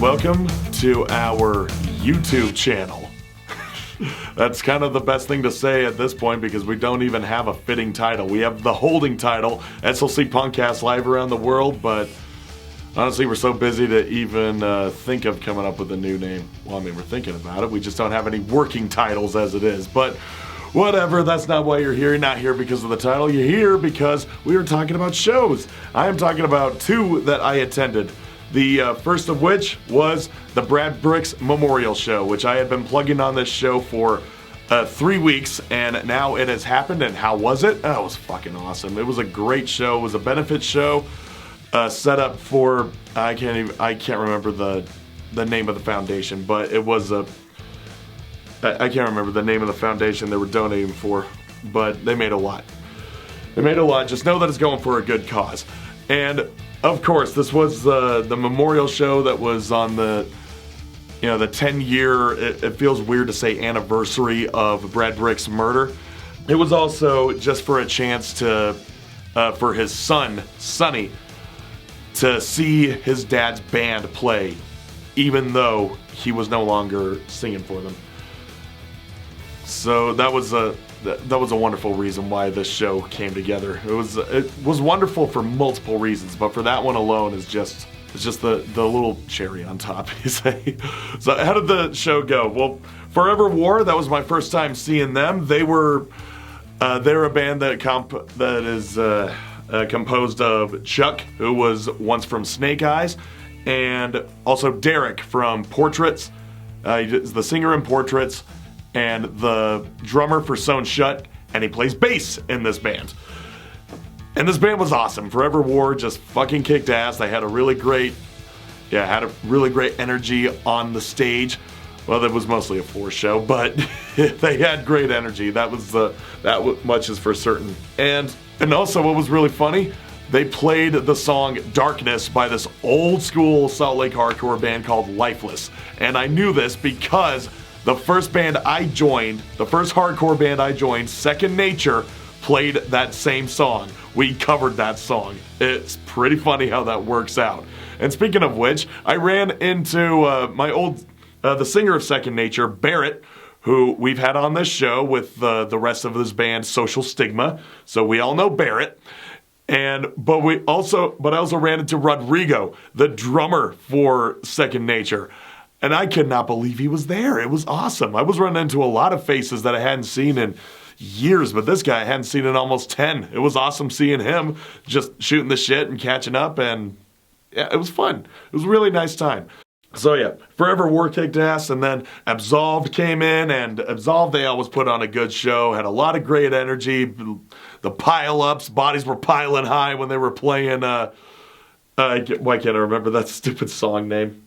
and welcome to our YouTube channel. That's kind of the best thing to say at this point because we don't even have a fitting title. We have the holding title, SLC Punkcast live around the world, but honestly we're so busy to even think of coming up with a new name. Well, I mean, we're thinking about it. We just don't have any working titles as it is, but whatever, that's not why you're here. You're not here because of the title. You're here because we are talking about shows. I am talking about two that I attended. The first of which was the Brad Bricks Memorial Show, which I had been plugging on this show for 3 weeks, and now it has happened. And how was it? Oh, it was fucking awesome. It was a great show. It was a benefit show set up for, I can't remember the name of the foundation, but it was I can't remember the name of the foundation they were donating for, but they made a lot. They made a lot. Just know that it's going for a good cause. And of course, this was the memorial show that was on the 10-year, it feels weird to say anniversary of Brad Brick's murder. It was also just for a chance to, for his son, Sonny, to see his dad's band play, even though he was no longer singing for them. So that was a wonderful reason why this show came together. It was wonderful for multiple reasons, but for that one alone it's just the little cherry on top, you say. So how did the show go? Well, Forever War, that was my first time seeing them. They're a band that is composed of Chuck, who was once from Snake Eyes, and also Derek from Portraits. He's the singer in Portraits and the drummer for Sewn Shut, and he plays bass in this band. And this band was awesome. Forever War just fucking kicked ass. They had a really great energy on the stage. Well, that was mostly a floor show, but they had great energy. That much is for certain. And also what was really funny, they played the song Darkness by this old school Salt Lake hardcore band called Lifeless. And I knew this because the first hardcore band I joined, Second Nature, played that same song. We covered that song. It's pretty funny how that works out. And speaking of which, I ran into the singer of Second Nature, Barrett, who we've had on this show with the rest of this band, Social Stigma. So we all know Barrett. But I also ran into Rodrigo, the drummer for Second Nature. And I could not believe he was there. It was awesome. I was running into a lot of faces that I hadn't seen in years, but this guy I hadn't seen in almost 10. It was awesome seeing him just shooting the shit and catching up, and yeah, it was fun. It was a really nice time. So yeah, Forever War kicked ass, and then Absolved came in, and Absolved, they always put on a good show, had a lot of great energy. The pile-ups, bodies were piling high when they were playing, why can't I remember that stupid song name?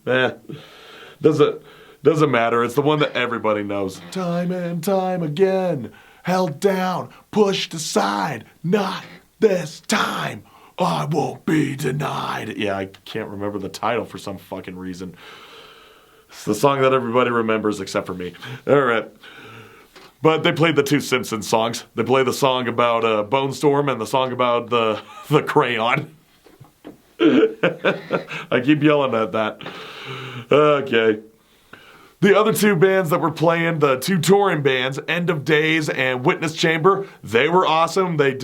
Doesn't matter. It's the one that everybody knows. Time and time again, held down, pushed aside, not this time, I won't be denied. Yeah, I can't remember the title for some fucking reason. It's the song that everybody remembers except for me. All right. But they played the two Simpsons songs. They played the song about Bone Storm and the song about the crayon. I keep yelling at that. Okay. The other two bands that were playing, the two touring bands, End of Days and Witness Chamber, they were awesome. They each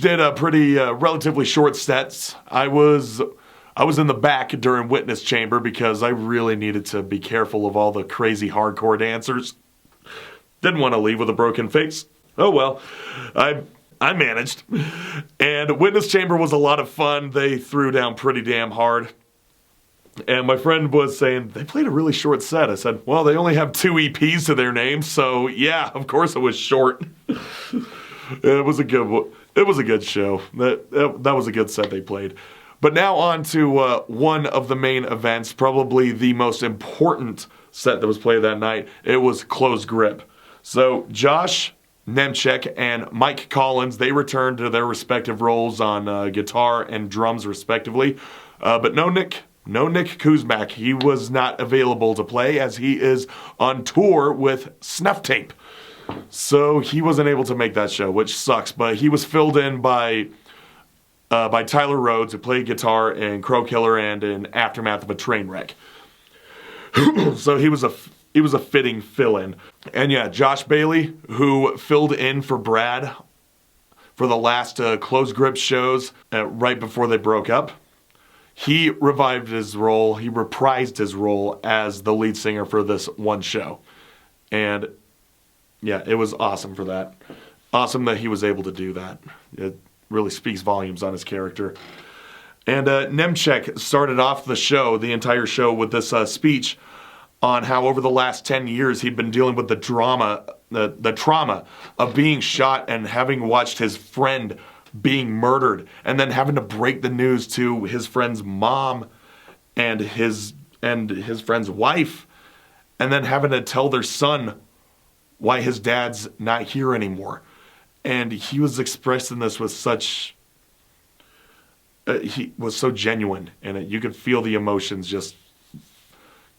did a pretty relatively short sets. I was in the back during Witness Chamber because I really needed to be careful of all the crazy hardcore dancers. Didn't want to leave with a broken face. Oh well, I managed. And Witness Chamber was a lot of fun. They threw down pretty damn hard. And my friend was saying, they played a really short set. I said, well, they only have 2 EPs to their name, so yeah, of course it was short. It was a good show. That was a good set they played. But now on to one of the main events, probably the most important set that was played that night. It was Close Grip. So Josh Nemchek and Mike Collins, they returned to their respective roles on guitar and drums respectively. But no Nick Kuzmak. He was not available to play as he is on tour with Snuff Tape. So he wasn't able to make that show, which sucks. But he was filled in by by Tyler Rhodes, who played guitar in Crow Killer and in Aftermath of a Train Wreck. So he was a fitting fill-in. And yeah, Josh Bailey, who filled in for Brad for the last Close Grip shows right before they broke up, he revived his role. He reprised his role as the lead singer for this one show. And yeah, it was awesome for that. Awesome that he was able to do that. It really speaks volumes on his character. And Nemchek started off the entire show, with this speech on how over the last 10 years he'd been dealing with the trauma of being shot and having watched his friend being murdered, and then having to break the news to his friend's mom and his friend's wife, and then having to tell their son why his dad's not here anymore. And he was expressing this with such... he was so genuine in it. You could feel the emotions just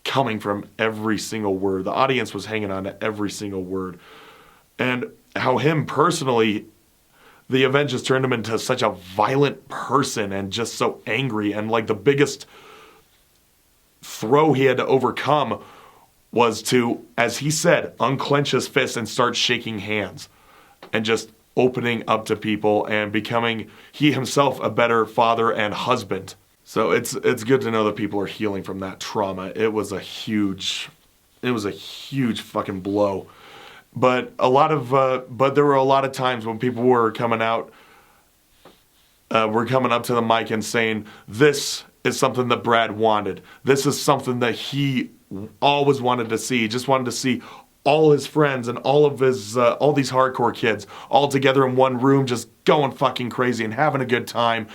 coming from every single word. The audience was hanging on to every single word. And how him personally, the event just turned him into such a violent person and just so angry. And like the biggest throw he had to overcome was to, as he said, unclench his fist and start shaking hands and just opening up to people and becoming he himself a better father and husband. So it's good to know that people are healing from that trauma. It was a huge fucking blow. But there were a lot of times when people were coming up to the mic and saying, this is something that Brad wanted. This is something that he always wanted to see. He just wanted to see all his friends and all of his, all these hardcore kids all together in one room, just going fucking crazy and having a good time,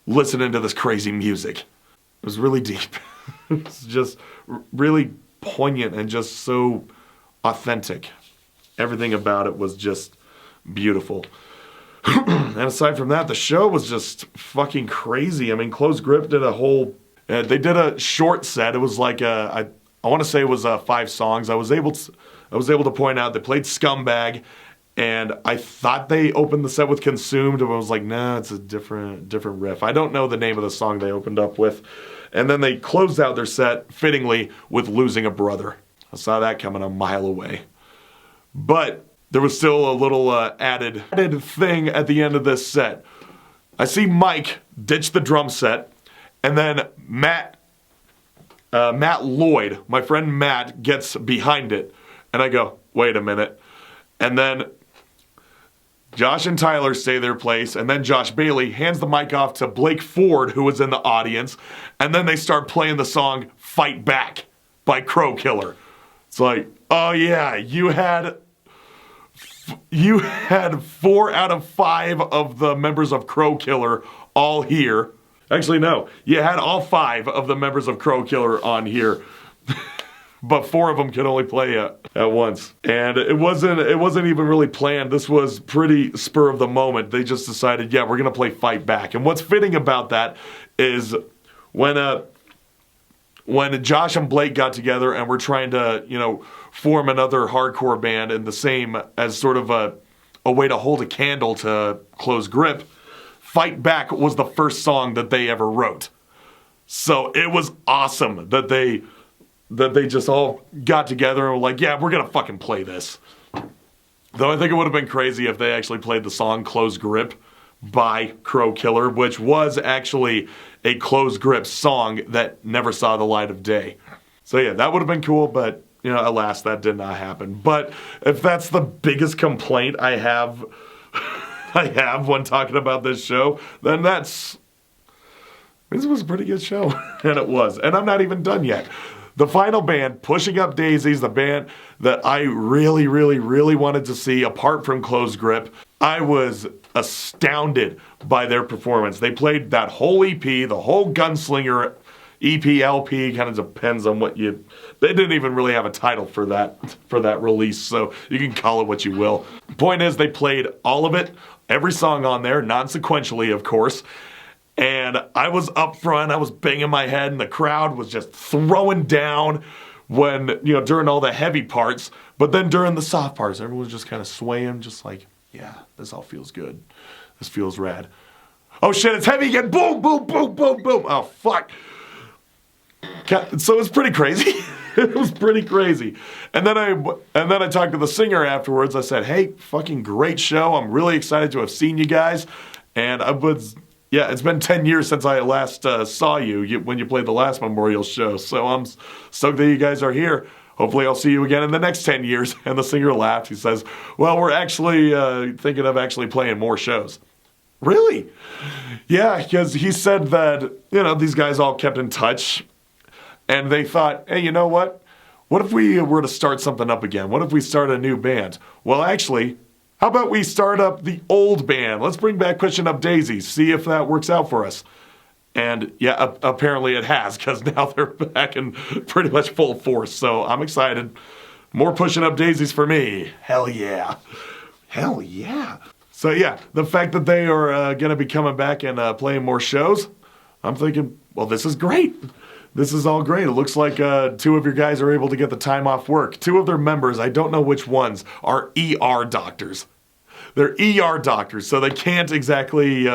listening to this crazy music. It was really deep. It was just really poignant and just so authentic. Everything about it was just beautiful. And aside from that, the show was just fucking crazy. I mean, Close Grip did they did a short set. It was like I want to say it was 5 songs. I was able to point out they played Scumbag, and I thought they opened the set with Consumed, and I was like, nah, it's a different riff. I don't know the name of the song they opened up with. And then they closed out their set, fittingly, with Losing a Brother. I saw that coming a mile away. But there was still a little added thing at the end of this set. I see Mike ditch the drum set, and then Matt Lloyd, my friend Matt, gets behind it. And I go, wait a minute. And then Josh and Tyler stay their place, and then Josh Bailey hands the mic off to Blake Ford, who was in the audience, and then they start playing the song Fight Back by Crow Killer. It's like, oh yeah, you had 4 out of 5 of the members of Crow Killer all here. Actually, no, you had all 5 of the members of Crow Killer on here. But 4 of them could only play at once. And it wasn't even really planned. This was pretty spur of the moment. They just decided, yeah, we're going to play Fight Back. And what's fitting about that is when Josh and Blake got together and were trying to, form another hardcore band in the same, as sort of a way to hold a candle to Close Grip, Fight Back was the first song that they ever wrote. So it was awesome that they just all got together and were like, yeah, we're going to fucking play this. Though I think it would have been crazy if they actually played the song Close Grip by Crow Killer, which was actually a Close Grip song that never saw the light of day. So yeah, that would have been cool, but, alas, that did not happen. But if that's the biggest complaint I have when talking about this show, then this was a pretty good show. And it was. And I'm not even done yet. The final band, Pushing Up Daisies, the band that I really, really, really wanted to see apart from Close Grip, I was astounded by their performance. They played that whole EP, the whole Gunslinger EP, LP, kind of depends on what you... They didn't even really have a title for that release, so you can call it what you will. Point is, they played all of it, every song on there, non-sequentially, of course. And I was up front, I was banging my head, and the crowd was just throwing down when, during all the heavy parts. But then during the soft parts, everyone was just kind of swaying, just like, yeah, this all feels good. This feels rad. oh shit, it's heavy again. Boom, boom, boom, boom, boom. Oh, fuck. So it was pretty crazy. It was pretty crazy. And then I talked to the singer afterwards. I said, hey, fucking great show. I'm really excited to have seen you guys. And it's been 10 years since I last saw you when you played the last Memorial show. So I'm stoked that you guys are here. Hopefully I'll see you again in the next 10 years. And the singer laughed. He says, well, we're actually thinking of actually playing more shows. Really? Yeah, because he said that, these guys all kept in touch. And they thought, hey, you know what? What if we were to start something up again? What if we start a new band? Well, actually, how about we start up the old band? Let's bring back Pushing Up Daisies, see if that works out for us. And yeah, apparently it has, because now they're back in pretty much full force. So I'm excited. More Pushing Up Daisies for me. Hell yeah. Hell yeah. So yeah, the fact that they are going to be coming back and playing more shows, I'm thinking, well, this is great. This is all great. It looks like 2 of your guys are able to get the time off work. 2 of their members, I don't know which ones, are ER doctors. They're ER doctors, so they can't exactly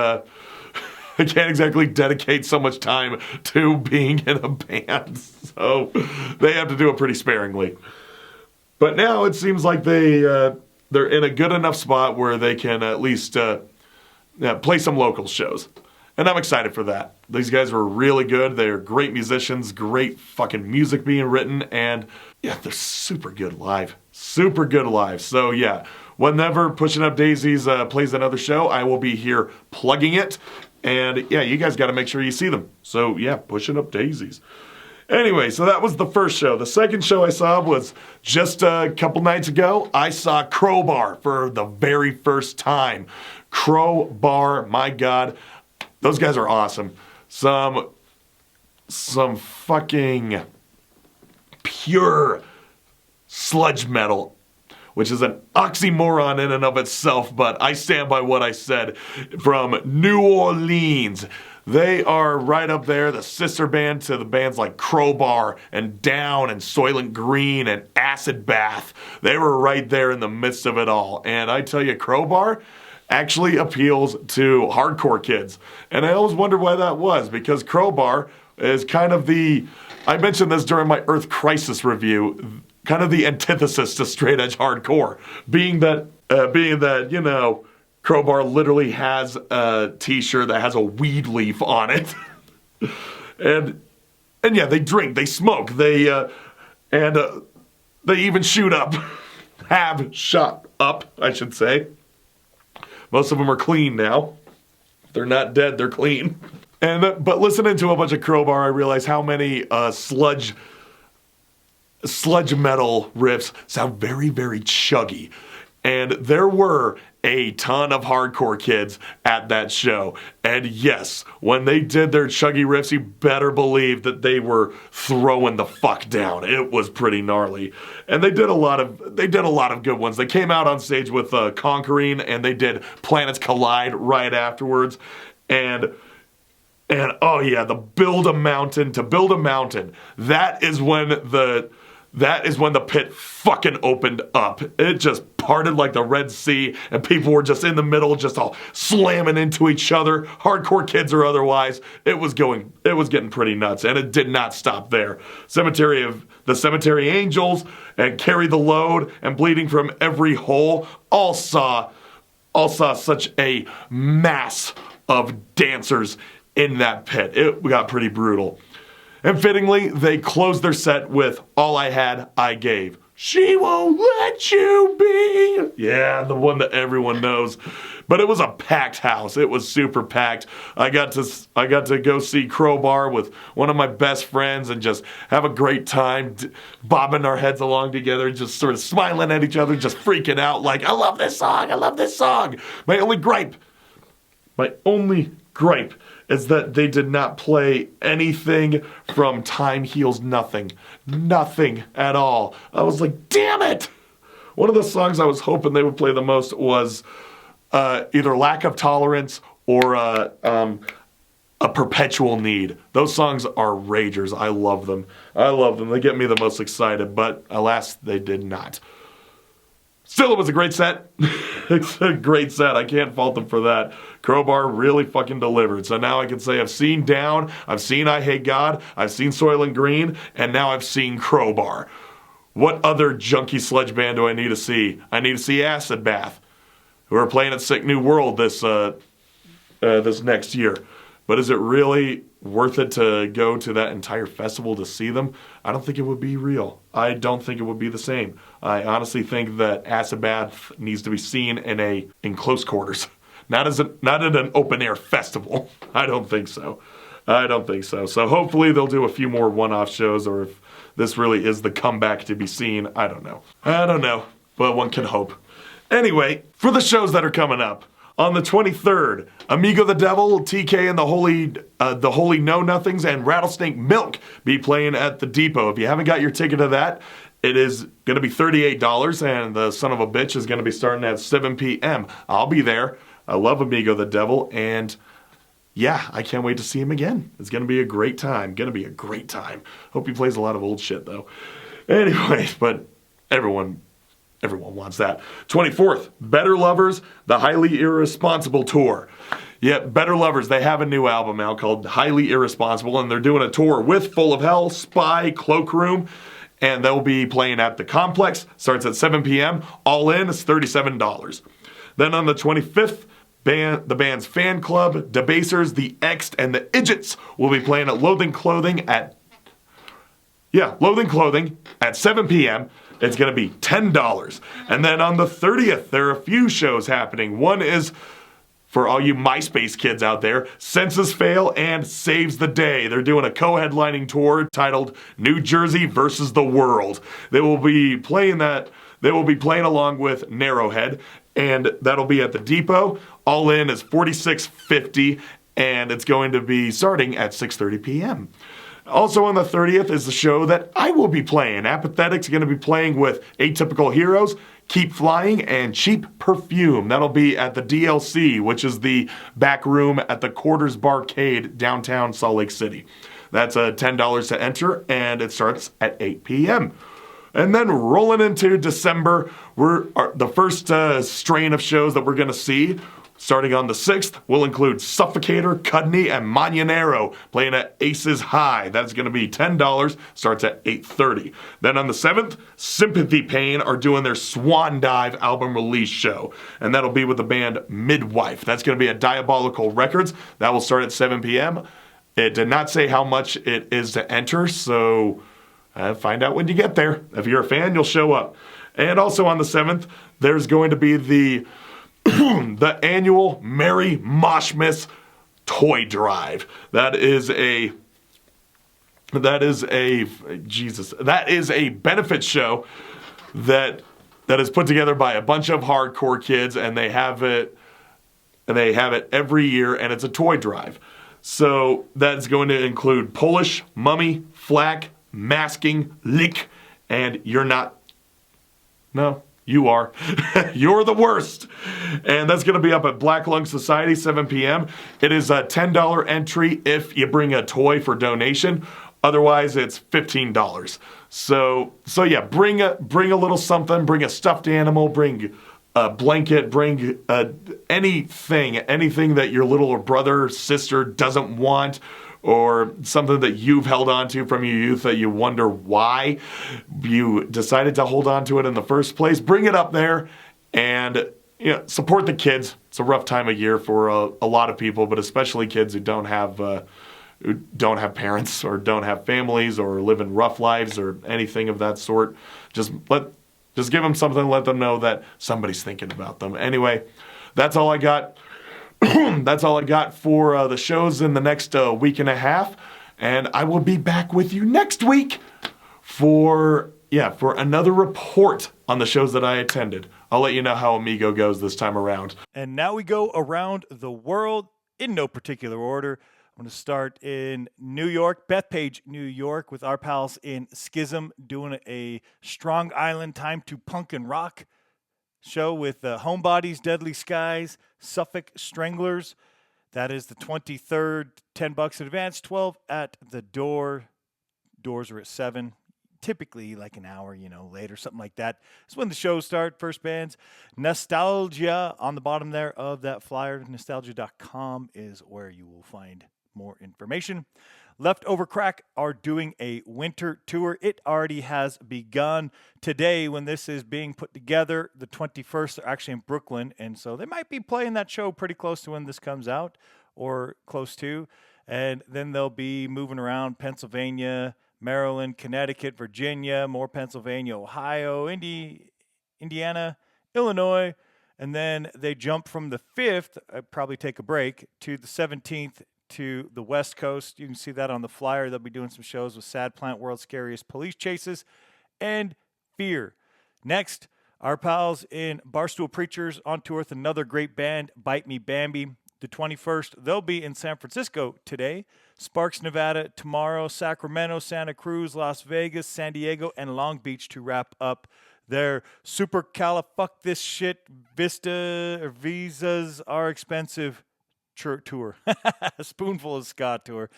dedicate so much time to being in a band. So they have to do it pretty sparingly. But now it seems like they're in a good enough spot where they can at least play some local shows. And I'm excited for that. These guys were really good. They're great musicians, great fucking music being written, and yeah, they're super good live. Super good live. So yeah, whenever Pushing Up Daisies plays another show, I will be here plugging it. And yeah, you guys got to make sure you see them. So yeah, Pushing Up Daisies. Anyway, so that was the first show. The second show I saw was just a couple nights ago. I saw Crowbar for the very first time. Crowbar, my God. Those guys are awesome. Some fucking pure sludge metal, which is an oxymoron in and of itself, but I stand by what I said. From New Orleans. They are right up there, the sister band to the bands like Crowbar and Down and Soylent Green and Acid Bath. They were right there in the midst of it all. And I tell you, Crowbar actually appeals to hardcore kids. And I always wondered why that was, because Crowbar is kind of I mentioned this during my Earth Crisis review, kind of the antithesis to straight edge hardcore, being that, Crowbar literally has a t-shirt that has a weed leaf on it. and yeah, they drink, they smoke, they even shoot up. Have shot up, I should say. Most of them are clean now. If they're not dead, they're clean. But listening to a bunch of Crowbar, I realized how many sludge metal riffs sound very, very chuggy. And there were a ton of hardcore kids at that show. And yes, when they did their chuggy riffs, you better believe that they were throwing the fuck down. It was pretty gnarly. And they did a lot of good ones. They came out on stage with Conquering, and they did Planets Collide right afterwards. And oh yeah, the Build a Mountain to Build a Mountain. That is when the pit fucking opened up. It just parted like the Red Sea, and people were just in the middle, just all slamming into each other, hardcore kids or otherwise. It was getting pretty nuts, and it did not stop there. The Cemetery Angels and Carry the Load and Bleeding from Every Hole all saw such a mass of dancers in that pit. It got pretty brutal. And fittingly, they closed their set with All I Had, I Gave. She won't let you be. Yeah, the one that everyone knows. But it was a packed house. It was super packed. I got to go see Crowbar with one of my best friends and just have a great time bobbing our heads along together, just sort of smiling at each other, just freaking out like, I love this song, I love this song. My only gripe is that they did not play anything from Time Heals Nothing. Nothing at all. I was like, damn it! One of the songs I was hoping they would play the most was either Lack of Tolerance or A Perpetual Need. Those songs are ragers. I love them. They get me the most excited, but alas, they did not. Still, it was a great set. It's a great set. I can't fault them for that. Crowbar really fucking delivered. So now I can say I've seen Down, I've seen I Hate God, I've seen Soylent Green, and now I've seen Crowbar. What other junky sludge band do I need to see? I need to see Acid Bath, who are playing at Sick New World this next year. But is it really worth it to go to that entire festival to see them? I don't think it would be real. I don't think it would be the same. I honestly think that Acid Bath needs to be seen in close quarters, not at an open air festival. I don't think so. So hopefully they'll do a few more one-off shows, or if this really is the comeback to be seen, I don't know. But one can hope. Anyway, for the shows that are coming up, on the 23rd, Amigo the Devil, TK and the Holy Know Nothings, and Rattlesnake Milk be playing at the Depot. If you haven't got your ticket to that, it is going to be $38, and the son of a bitch is going to be starting at 7 p.m. I'll be there. I love Amigo the Devil, and yeah, I can't wait to see him again. It's going to be a great time. Hope he plays a lot of old shit, though. Anyway, but everyone wants that. 24th, Better Lovers, the Highly Irresponsible Tour. Yeah, Better Lovers, they have a new album out called Highly Irresponsible, and they're doing a tour with Full of Hell, Spy, Cloakroom, and they'll be playing at the Complex. Starts at 7 p.m. All in is $37. Then on the 25th, the band's Fan Club, Debasers, The X'd, and The Idiots will be playing at Loathing Clothing at 7 p.m. It's going to be $10. And then on the 30th, there are a few shows happening. One is, for all you MySpace kids out there, Census Fail and Saves the Day. They're doing a co-headlining tour titled New Jersey versus the World. They will be playing along with Narrowhead, and that'll be at the Depot. All in is $46.50, and it's going to be starting at 6:30 p.m. Also on the 30th is the show that I will be playing. Apathetic's going to be playing with Atypical Heroes, Keep Flying, and Cheap Perfume. That'll be at the DLC, which is the back room at the Quarters Barcade, downtown Salt Lake City. That's $10 to enter, and it starts at 8 p.m. And then rolling into December, the first strain of shows that we're going to see, starting on the 6th, will include Suffocator, Cudney, and Manionero playing at Aces High. That's going to be $10, starts at 8:30. Then on the 7th, Sympathy Pain are doing their Swan Dive album release show, and that'll be with the band Midwife. That's going to be at Diabolical Records. That will start at 7 p.m. It did not say how much it is to enter, so find out when you get there. If you're a fan, you'll show up. And also on the 7th, there's going to be the annual Merry Moshmas Toy Drive. That is a benefit show that is put together by a bunch of hardcore kids, and they have it every year, and it's a toy drive. So that's going to include Polish, Mummy, Flak, Masking, Lick, and You're Not. No. You are. You're the worst. And that's going to be up at Black Lung Society, 7 p.m. It is a $10 entry if you bring a toy for donation. Otherwise, it's $15. So yeah, bring a little something. Bring a stuffed animal. Bring a blanket. Bring anything that your little brother or sister doesn't want, or something that you've held on to from your youth that you wonder why you decided to hold on to it in the first place. Bring it up there and support the kids. It's a rough time of year for a lot of people, but especially kids who don't have parents or don't have families or live in rough lives or anything of that sort. Just give them something, let them know that somebody's thinking about them. Anyway, that's all I got. That's all I got for the shows in the next week and a half, and I will be back with you next week for another report on the shows that I attended. I'll let you know how Amigo goes this time around. And now we go around the world in no particular order. I'm going to start in New York, Bethpage, New York, with our pals in Schism doing a Strong Island Time to Punk and Rock show with Homebodies, Deadly Skies, Suffolk Stranglers. That is the 23rd, $10 in advance, 12 at the door. Doors are at 7. typically like an hour, late or something like that. It's when the shows start. First bands, Nostalgia on the bottom there of that flyer. Nostalgia.com is where you will find more information. Leftover Crack are doing a winter tour. It already has begun today when this is being put together. The 21st, they're actually in Brooklyn, and so they might be playing that show pretty close to when this comes out, or close to. And then they'll be moving around Pennsylvania, Maryland, Connecticut, Virginia, more Pennsylvania, Ohio, Indiana, Illinois. And then they jump from the 5th, probably take a break, to the 17th to the West Coast. You can see that on the flyer. They'll be doing some shows with Sad Plant, World's Scariest Police Chases, and Fear. Next, our pals in Barstool Preachers on tour with another great band, Bite Me Bambi. The 21st, they'll be in San Francisco today, Sparks, Nevada tomorrow, Sacramento, Santa Cruz, Las Vegas, San Diego, and Long Beach to wrap up their super fuck this shit visas are expensive tour. A spoonful of ska tour.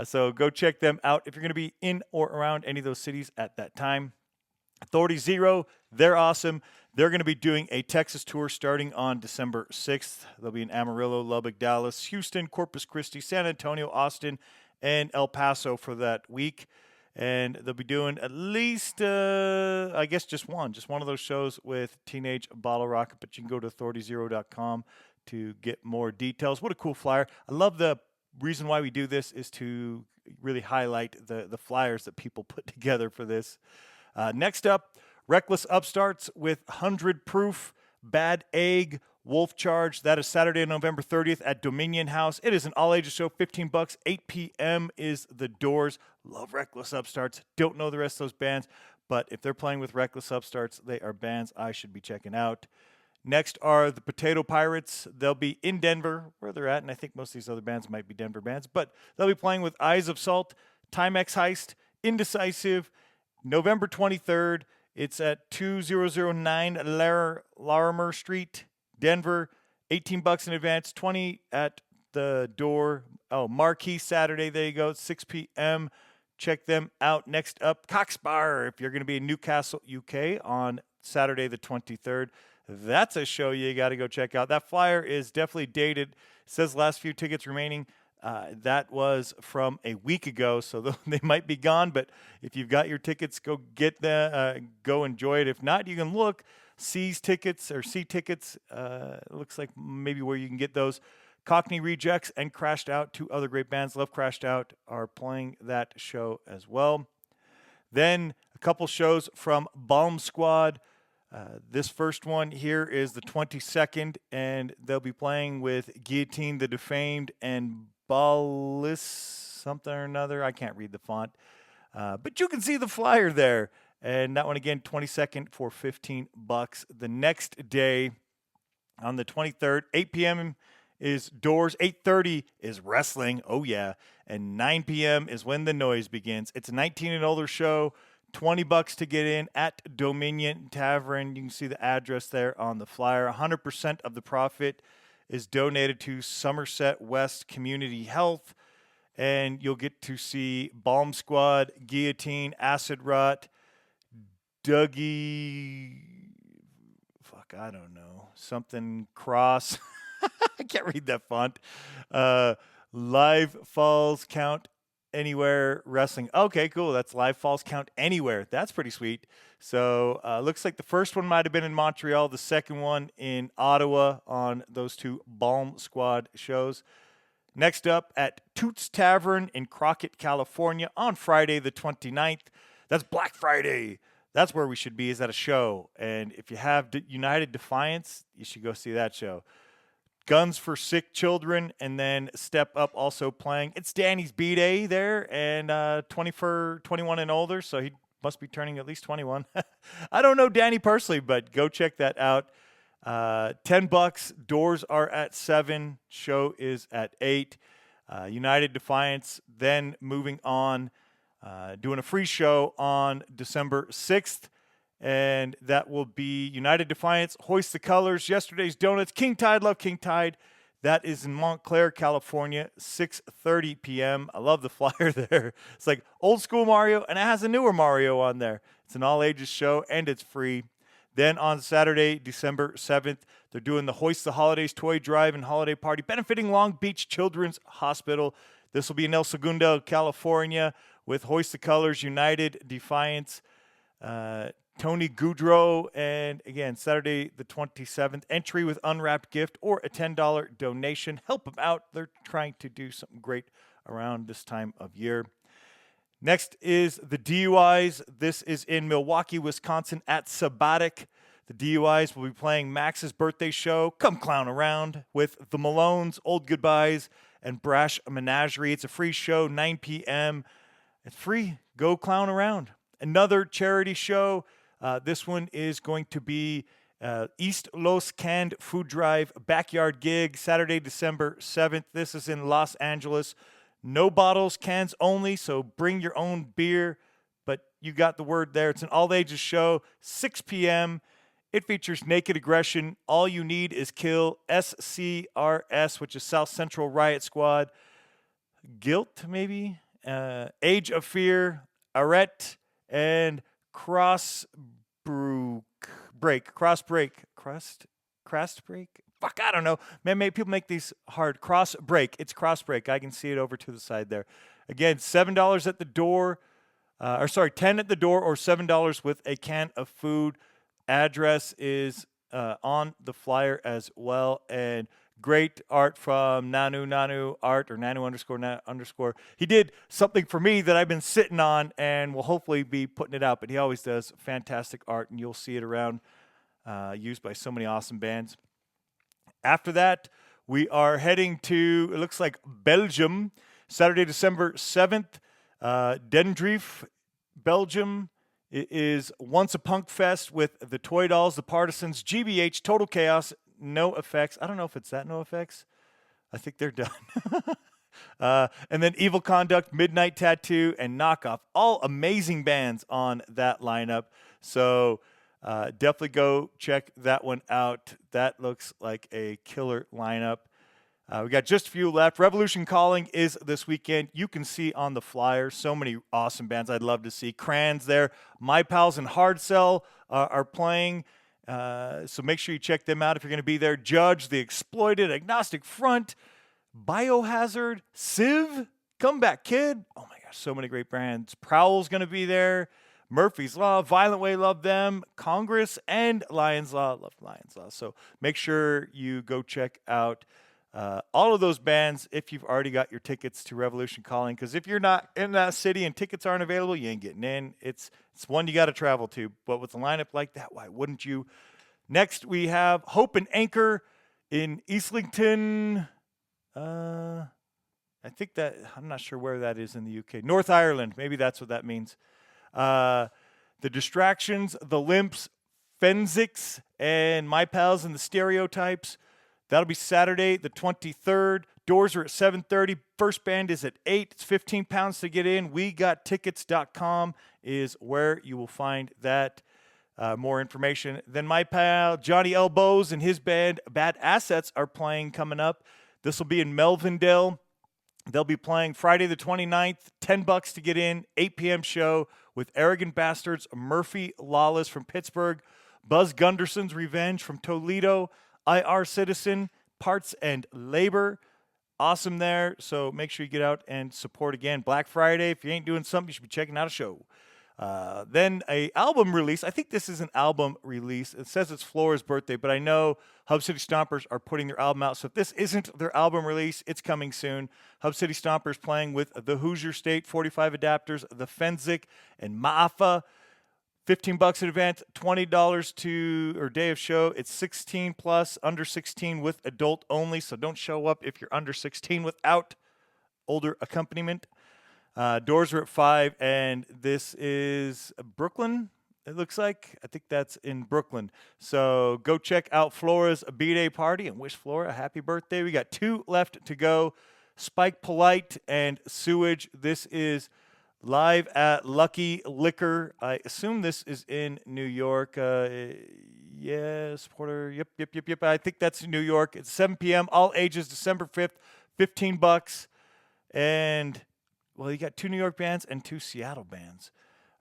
So go check them out if you're going to be in or around any of those cities at that time. Authority Zero, they're awesome. They're going to be doing a Texas tour starting on December 6th. They'll be in Amarillo, Lubbock, Dallas, Houston, Corpus Christi, San Antonio, Austin, and El Paso for that week. And they'll be doing at least, I guess, just one of those shows with Teenage Bottle Rocket. But you can go to authorityzero.com to get more details. What a cool flyer. I love the reason why we do this is to really highlight the flyers that people put together for this. Next up, Reckless Upstarts with 100 Proof, Bad Egg, Wolf Charge. That is Saturday, November 30th at Dominion House. It is an all-ages show, $15. 8 p.m. is the doors. Love Reckless Upstarts. Don't know the rest of those bands, but if they're playing with Reckless Upstarts, they are bands I should be checking out. Next are the Potato Pirates. They'll be in Denver, where they're at, and I think most of these other bands might be Denver bands, but they'll be playing with Eyes of Salt, Timex Heist, Indecisive, November 23rd. It's at 2009 Larimer Street, Denver. $18 in advance, $20 at the door. Oh, Marquee Saturday. There you go. 6 p.m. Check them out. Next up, Cox Bar. If you're going to be in Newcastle, UK on Saturday the 23rd. That's a show you got to go check out. That flyer is definitely dated. It says last few tickets remaining. That was from a week ago, so they might be gone. But if you've got your tickets, go get them. Go enjoy it. If not, you can look. C tickets. Looks like maybe where you can get those. Cockney Rejects and Crashed Out, two other great bands. Love Crashed Out are playing that show as well. Then a couple shows from Bomb Squad. This first one here is the 22nd, and they'll be playing with Guillotine the Defamed and Ballis something or another. I can't read the font. But you can see the flyer there. And that one again, 22nd for $15. The next day, on the 23rd, 8 p.m. is Doors. 8:30 is Wrestling. Oh, yeah. And 9 p.m. is When the Noise Begins. It's a 19 and older show. $20 to get in at Dominion Tavern. You can see the address there on the flyer. 100% of the profit is donated to Somerset West Community Health. And you'll get to see Bomb Squad, Guillotine, Acid Rot, Dougie, I don't know, something Cross. I can't read that font. Live Falls Count Anywhere Wrestling. Okay, cool. That's Live Falls Count Anywhere. That's pretty sweet. So looks like the first one might have been in Montreal, the second one in Ottawa on those two Bomb Squad shows. Next up at Toots Tavern in Crockett, California on Friday the 29th. That's Black Friday. That's where we should be, is at a show. And if you have United Defiance, you should go see that show. Guns for Sick Children, and then Step Up also playing. It's Danny's B-Day there, and 21 and older, so he must be turning at least 21. I don't know Danny personally, but go check that out. $10. Doors are at 7. Show is at 8. United Defiance, then moving on. Doing a free show on December 6th, and that will be United Defiance, Hoist the Colors, Yesterday's Donuts, King Tide, Love King Tide. That is in Montclair, California, 6:30 p.m. I love the flyer there. It's like old school Mario, and it has a newer Mario on there. It's an all-ages show, and it's free. Then on Saturday, December 7th, they're doing the Hoist the Holidays Toy Drive and Holiday Party, benefiting Long Beach Children's Hospital. This will be in El Segundo, California, with Hoist the Colors, United, Defiance, Tony Goudreau, and again, Saturday the 27th, entry with unwrapped gift or a $10 donation. Help them out. They're trying to do something great around this time of year. Next is the DUIs. This is in Milwaukee, Wisconsin at Sabbatic. The DUIs will be playing Max's birthday show, Come Clown Around, with the Malones, Old Goodbyes, and Brash Menagerie. It's a free show, 9 p.m. It's free. Go clown around. Another charity show. This one is going to be East Los Canned Food Drive Backyard Gig, Saturday, December 7th. This is in Los Angeles. No bottles, cans only, so bring your own beer. But you got the word there. It's an all-ages show, 6 p.m. It features Naked Aggression, All You Need Is Kill, SCRS, which is South Central Riot Squad, Guilt, maybe, Age of Fear, Arrête, and Cross Break. Fuck, I don't know. Man, people make these hard. Cross Break. It's Cross Break. I can see it over to the side there. Again, $7 at the door. $10 at the door or $7 with a can of food. Address is on the flyer as well. And great art from Nanu Art, or Nanu__. He did something for me that I've been sitting on and will hopefully be putting it out. But he always does fantastic art, and you'll see it around, used by so many awesome bands. After that, we are heading to, it looks like Belgium, Saturday, December 7th, Dendrief, Belgium. It is Once a Punk Fest with the Toy Dolls, the Partisans, GBH, Total Chaos, No Effects. I don't know if it's that No Effects. I think they're done. And then Evil Conduct, Midnight Tattoo, and Knockoff. All amazing bands on that lineup. So definitely go check that one out. That looks like a killer lineup. We got just a few left. Revolution Calling is this weekend. You can see on the flyer so many awesome bands I'd love to see. Crans there. My Pals and Hard Cell are playing. So make sure you check them out if you're going to be there. Judge, The Exploited, Agnostic Front, Biohazard, Civ, Comeback Kid. Oh my gosh, so many great bands. Prowl's going to be there. Murphy's Law, Violent Way, love them. Congress and Lion's Law, love Lion's Law. So make sure you go check out all of those bands if you've already got your tickets to Revolution Calling. Because if you're not in that city and tickets aren't available, you ain't getting in. It's one you got to travel to. But with a lineup like that, why wouldn't you? Next, we have Hope and Anchor in Islington. I think that, I'm not sure where that is in the UK. North Ireland, maybe that's what that means. The Distractions, The Limps, Fenzics, and My Pals and the Stereotypes. That'll be Saturday, the 23rd. Doors are at 7:30. First band is at 8. It's £15 to get in. WeGotTickets.com is where you will find that. More information. Then my pal Johnny Elbows and his band Bad Assets are playing coming up. This will be in Melvindale. They'll be playing Friday the 29th, $10 to get in, 8 p.m. show with Arrogant Bastards, Murphy Lawless from Pittsburgh, Buzz Gunderson's Revenge from Toledo, IR Citizen, Parts and Labor. Awesome there. So make sure you get out and support again. Black Friday, if you ain't doing something, you should be checking out a show. Then a album release. I think this is an album release. It says it's Flora's birthday, but I know Hub City Stompers are putting their album out. So if this isn't their album release, it's coming soon. Hub City Stompers playing with the Hoosier State 45 Adapters, the Fenzic, and Maafa. $15 an event, $20 or day of show. It's 16 plus, under 16 with adult only. So don't show up if you're under 16 without older accompaniment. Doors are at 5, and this is Brooklyn, it looks like. I think that's in Brooklyn. So go check out Flora's B-Day party and wish Flora a happy birthday. We got 2 left to go. Spike Polite and Sewage. This is live at Lucky Liquor. I assume this is in New York. Yes, Porter. Yep. I think that's in New York. It's 7 p.m. All ages, December 5th, $15. And, well, you got 2 New York bands and 2 Seattle bands.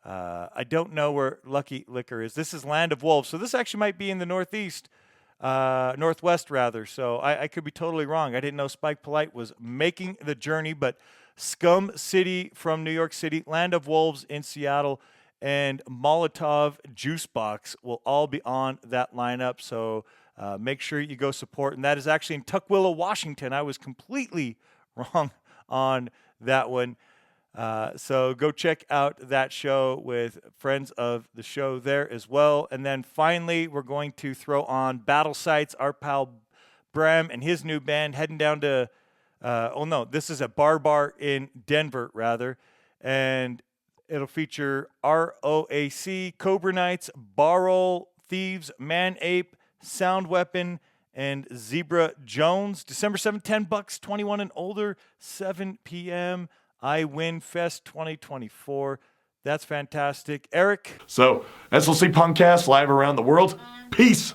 I don't know where Lucky Liquor is. This is Land of Wolves. So this actually might be in the Northwest rather. So I could be totally wrong. I didn't know Spike Polite was making the journey, but Scum City from New York City, Land of Wolves in Seattle, and Molotov Juice Box will all be on that lineup. So make sure you go support. And that is actually in Tukwila, Washington. I was completely wrong on that one. So go check out that show with friends of the show there as well. And then finally, we're going to throw on Battle Sites, our pal Bram and his new band heading down to, this is a bar in Denver, rather. And it'll feature ROAC, Cobra Knights, Barrel, Thieves, Man Ape, Sound Weapon, and Zebra Jones. December 7th, $10, 21 and older, 7 p.m. I Win Fest 2024. That's fantastic. Eric? So, SLC Punkcast live around the world. Peace.